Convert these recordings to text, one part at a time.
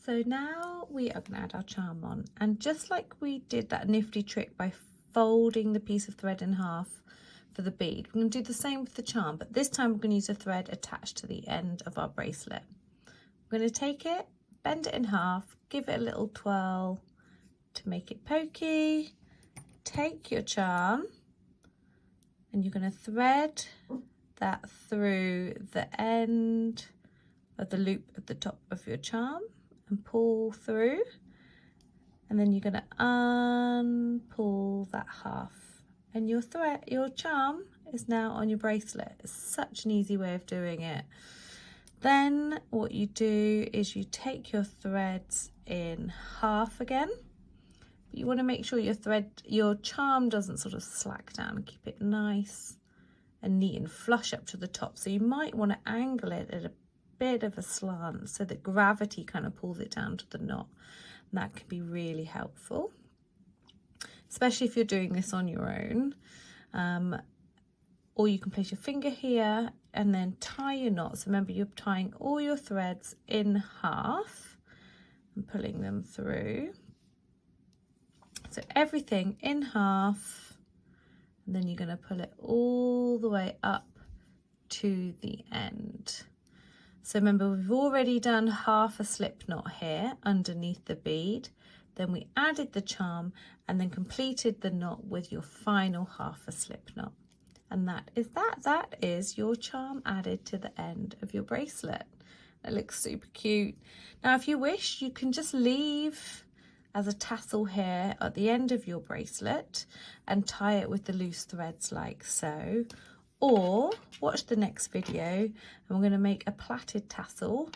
So now we are going to add our charm on, and just like we did that nifty trick by folding the piece of thread in half for the bead, we're going to do the same with the charm, but this time we're going to use a thread attached to the end of our bracelet. We're going to take it, bend it in half, give it a little twirl to make it pokey, take your charm, and you're going to thread that through the end of the loop at the top of your charm and pull through, and then you're going to unpull that half, and your charm is now on your bracelet. It's such an easy way of doing it. Then what you do is you take your threads in half again, but you want to make sure your charm doesn't sort of slack down, and keep it nice and neat and flush up to the top. So you might want to angle it at a bit of a slant so that gravity kind of pulls it down to the knot, and that can be really helpful, especially if you're doing this on your own. Or you can place your finger here and then tie your knots. Remember, you're tying all your threads in half and pulling them through, so everything in half, and then you're going to pull it all the way up to the end. So remember, we've already done half a slip knot here underneath the bead, then we added the charm and then completed the knot with your final half a slip knot. And that is your charm added to the end of your bracelet. It looks super cute. Now, if you wish, you can just leave as a tassel here at the end of your bracelet and tie it with the loose threads like so. Or watch the next video and we're going to make a plaited tassel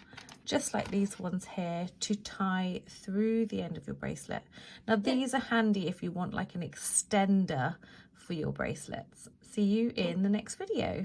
just like these ones here to tie through the end of your bracelet. Now these are handy if you want like an extender for your bracelets. See you in the next video.